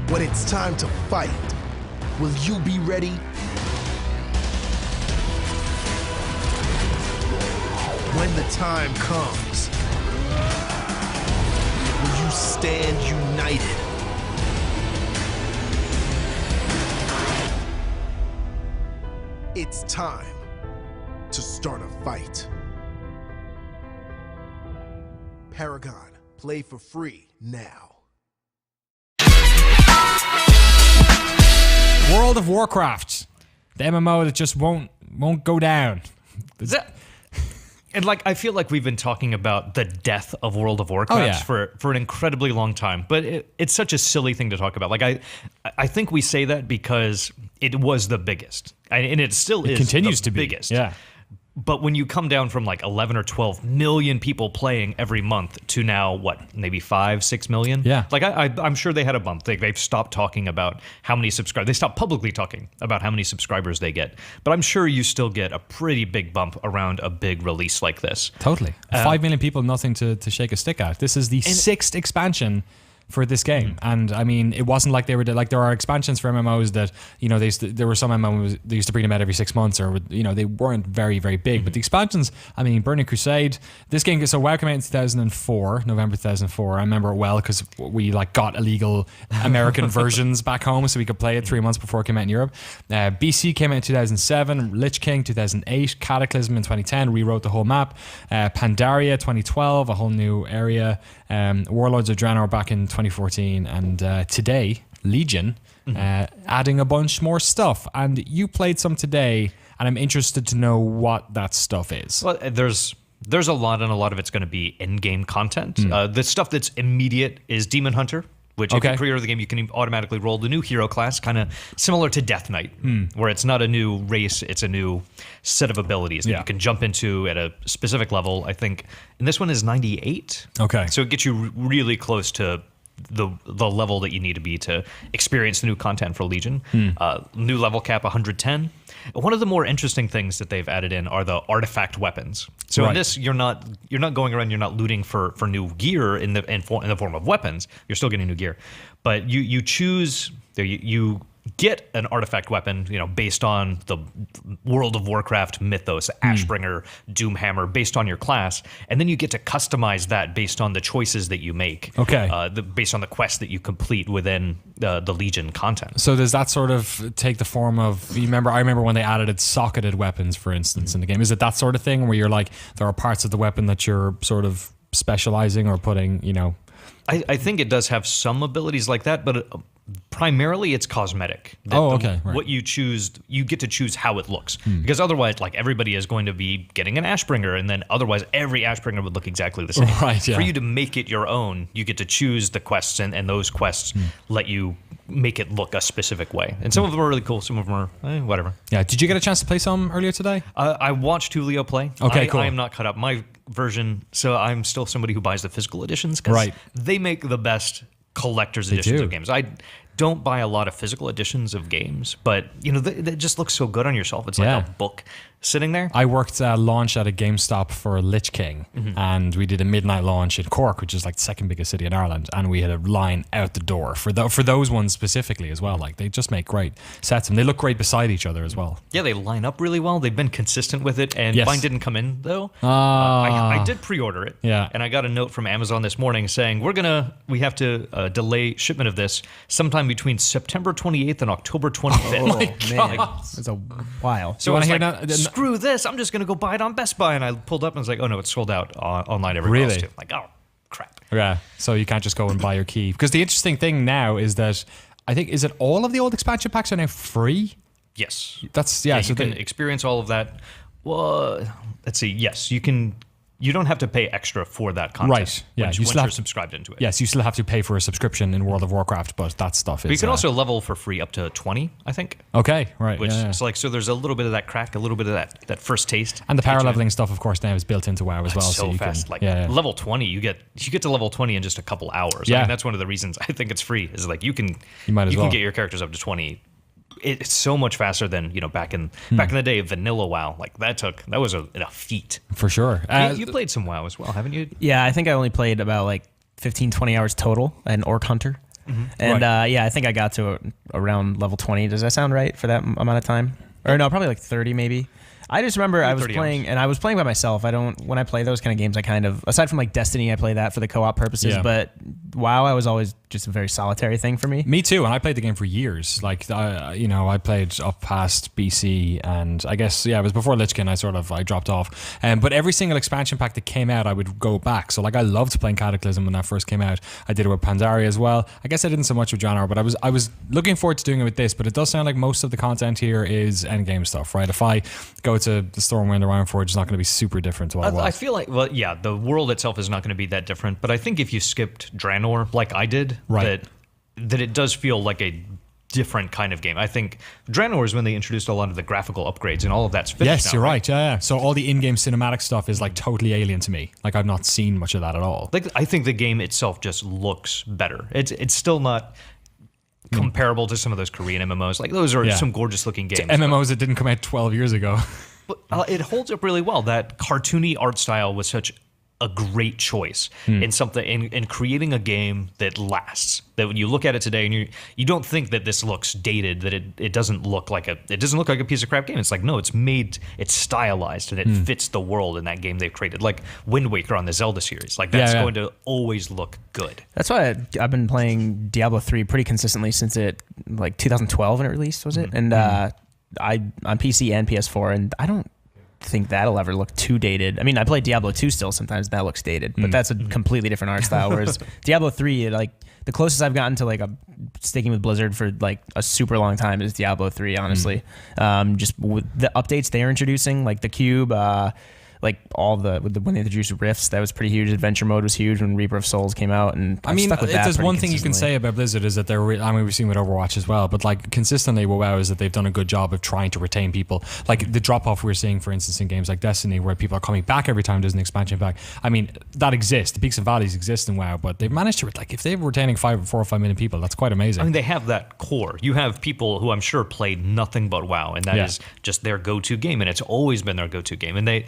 When it's time to fight, will you be ready? When the time comes, will you stand united? It's time to start a fight. Paragon, play for free now. World of Warcraft, the MMO that just won't go down. And like, I feel like we've been talking about the death of World of Warcraft for an incredibly long time, but it's such a silly thing to talk about. Like, I think we say that because it was the biggest, and it still is. Continues to the be biggest. Yeah. But when you come down from like 11 or 12 million people playing every month to now, what, maybe 5-6 million? Yeah. Like, I'm sure they had a bump. They've stopped talking about how many subscribers. They stopped publicly talking about how many subscribers they get. But I'm sure you still get a pretty big bump around a big release like this. Totally. 5 million people, nothing to shake a stick at. This is the 6th expansion for this game, and I mean, it wasn't like they were like there are expansions for MMOs that, you know, there were some MMOs they used to bring them out every 6 months, or, you know, they weren't very big. But the expansions, I mean, Burning Crusade, this game, so WoW came out in 2004, November 2004. I remember it well because we like got illegal American versions back home, so we could play it 3 months before it came out in Europe. BC came out in 2007, Lich King 2008, Cataclysm in 2010, rewrote the whole map. Pandaria 2012, a whole new area. Warlords of Draenor back in 2014, and today Legion adding a bunch more stuff. And you played some today, and I'm interested to know what that stuff is. Well, there's a lot, and a lot of it's going to be in-game content. The stuff that's immediate is Demon Hunter, which if you pre-order the game, you can automatically roll the new hero class, kind of similar to Death Knight, where it's not a new race, it's a new set of abilities that you can jump into at a specific level. I think, and this one is 98. Okay. So it gets you really close to the level that you need to be to experience the new content for Legion. New level cap 110. One of the more interesting things that they've added in are the artifact weapons. So in this, you're not going around, you're not looting for new gear in the form of weapons. You're still getting new gear, but you choose you get an artifact weapon, you know, based on the World of Warcraft mythos, Ashbringer, Doomhammer, based on your class, and then you get to customize that based on the choices that you make. Okay. Based on the quests that you complete within the Legion content. So does that sort of take the form of, I remember when they added socketed weapons, for instance, in the game. Is it that sort of thing where you're like, there are parts of the weapon that you're sort of specializing or putting, you know? I think it does have some abilities like that, but primarily it's cosmetic. Right. What you choose, you get to choose how it looks. Because otherwise, like, everybody is going to be getting an Ashbringer, and then otherwise every Ashbringer would look exactly the same. Right, yeah. For you to make it your own, you get to choose the quests, and those quests let you make it look a specific way. And some of them are really cool, some of them are whatever. Yeah. Did you get a chance to play some earlier today? I watched Julio play. Okay, cool. I am not caught up. My version, so I'm still somebody who buys the physical editions, because they make the best collector's editions of games. I don't buy a lot of physical editions of games, but, you know, they just look so good on your shelf. It's like a book sitting there. I worked launch at a GameStop for Lich King, and we did a midnight launch in Cork, which is like the second biggest city in Ireland, and we had a line out the door for those ones specifically as well. Like, they just make great sets, and they look great beside each other as well. Yeah, they line up really well. They've been consistent with it, and mine didn't come in though. I did pre-order it, and I got a note from Amazon this morning saying we have to delay shipment of this sometime between September 28th and October 25th. Oh my God. That's a while. So I was like, screw this, I'm just going to go buy it on Best Buy. And I pulled up and was like, oh no, it's sold out online everywhere else too. Like, oh, crap. Yeah, so you can't just go and buy your key. Because the interesting thing now is that, I think, is it all of the old expansion packs are now free? Yes. So you can experience all of that. Well, let's see. Yes, you can. You don't have to pay extra for that content. Right. Yeah. Once you're subscribed into it. Yes, you still have to pay for a subscription in World of Warcraft, but that stuff is. But you can also level for free up to 20, I think. Okay, right. Which is like, so there's a little bit of that crack, a little bit of that first taste. And the power leveling stuff, of course, now is built into WoW as well. So you fast. Level 20, you get to level 20 in just a couple hours. Yeah. I mean, that's one of the reasons I think it's free, is like you can get your characters up to 20. It's so much faster than, you know, back in the day of vanilla WoW. Like that was a feat for sure. You played some WoW as well, haven't you? Yeah, I think I only played about like 15-20 hours total in Orc Hunter. And Right. I think I got to around level 20. Does that sound right for that amount of time? Or no, probably like 30 maybe. I just remember I was 30 playing, hours. and I was playing by myself. When I play those kind of games, I kind of, aside from like Destiny, I play that for the co-op purposes. Yeah. But WoW, I was always just a very solitary thing for me. Me too, and I played the game for years. Like, I played up past BC, and I guess it was before Lichkin. I dropped off. But every single expansion pack that came out, I would go back. So like, I loved playing Cataclysm when that first came out. I did it with Pandaria as well. I guess I didn't so much with Jannar, but I was looking forward to doing it with this. But it does sound like most of the content here is endgame stuff, right? If I go to the store and win the Iron Forge, it's not going to be super different to what it was. I feel like, the world itself is not going to be that different, but I think if you skipped Draenor like I did, Right. that it does feel like a different kind of game. I think Draenor is when they introduced a lot of the graphical upgrades, and all of that's finished Yes, now, you're right. Yeah. So all the in-game cinematic stuff is like totally alien to me. Like, I've not seen much of that at all. Like, I think the game itself just looks better. It's still not comparable to some of those Korean MMOs. Like, those are some gorgeous looking games. MMOs that didn't come out 12 years ago. But it holds up really well. That cartoony art style was such a great choice in something in creating a game that lasts. That when you look at it today and you don't think that this looks dated, that it doesn't look like a piece of crap game. It's like, no, it's stylized and it fits the world in that game they've created. Like Wind Waker on the Zelda series. Like, that's going to always look good. That's why I've been playing Diablo 3 pretty consistently since like 2012 when it released, was it? And I on PC and PS4, and I don't think that'll ever look too dated. I mean, I play Diablo 2 still sometimes, that looks dated, but that's a completely different art style. Whereas Diablo 3, like the closest I've gotten to like sticking with Blizzard for like a super long time is Diablo 3, honestly. Just with the updates they're introducing, like the cube, like all when they introduced rifts, that was pretty huge. Adventure mode was huge when Reaper of Souls came out, and I mean, stuck with if that there's pretty one thing you can consistently. say about Blizzard is that we've seen with Overwatch as well, but like consistently with WoW is that they've done a good job of trying to retain people. Like the drop off we're seeing, for instance, in games like Destiny, where people are coming back every time there's an expansion pack. I mean, that exists. The peaks and valleys exist in WoW, but they've managed to, like, if they're retaining 4 or 5 million people, that's quite amazing. I mean, they have that core. You have people who I'm sure played nothing but WoW, and that is just their go-to game, and it's always been their go-to game. And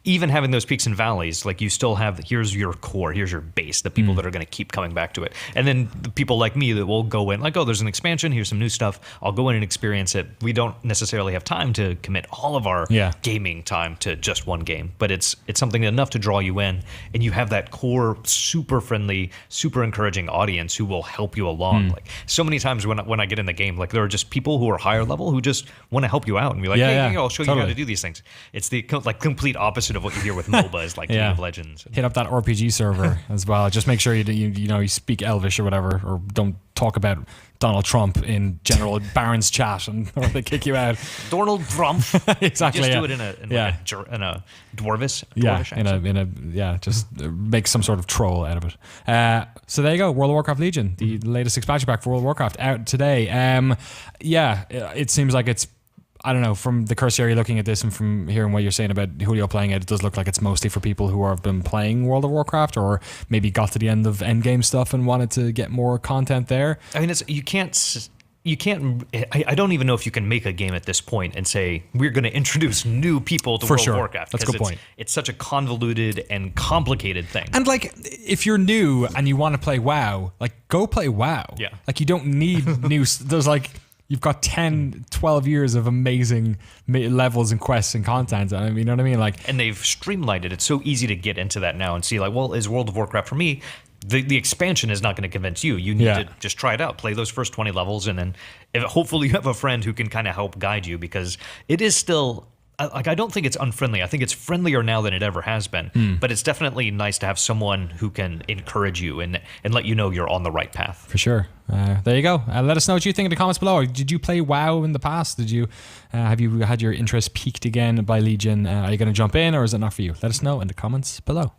even having those peaks and valleys, like, you still have, here's your core, here's your base, the people that are going to keep coming back to it. And then the people like me that will go in, like, oh, there's an expansion, here's some new stuff, I'll go in and experience it. We don't necessarily have time to commit all of our gaming time to just one game, but it's something enough to draw you in, and you have that core, super friendly, super encouraging audience who will help you along. Like, so many times when I get in the game, like, there are just people who are higher level who just want to help you out and be like, hey, I'll show you how to do these things. It's the complete opposite of what you hear with MOBAs like League of Legends. Hit up that RPG server as well. Just make sure you speak Elvish or whatever, or don't talk about Donald Trump in General Barron's chat, or they kick you out. Donald Trump. Exactly. Just do it in a dwarvish. Just make some sort of troll out of it. So there you go, World of Warcraft Legion, the latest expansion pack for World of Warcraft, out today. It seems like it's, I don't know, from the cursory area looking at this and from hearing what you're saying about Julio playing it, it does look like it's mostly for people who have been playing World of Warcraft, or maybe got to the end of endgame stuff and wanted to get more content there. I mean, you can't. I don't even know if you can make a game at this point and say we're going to introduce new people to World of Warcraft. That's a good point. It's such a convoluted and complicated thing. And like, if you're new and you want to play WoW, like, go play WoW. Yeah. Like, you don't need new. There's like, you've got 10, 12 years of amazing levels and quests and content. I mean, you know what I mean? Like, and they've streamlined it. It's so easy to get into that now and see, like, well, is World of Warcraft for me? The expansion is not going to convince you. You need to just try it out, play those first 20 levels, and then hopefully you have a friend who can kind of help guide you, because it is still, like, I don't think it's unfriendly. I think it's friendlier now than it ever has been. But it's definitely nice to have someone who can encourage you and let you know you're on the right path. For sure. There you go. Let us know what you think in the comments below. Did you play WoW in the past? Did you have you had your interest piqued again by Legion? Are you going to jump in, or is it not for you? Let us know in the comments below.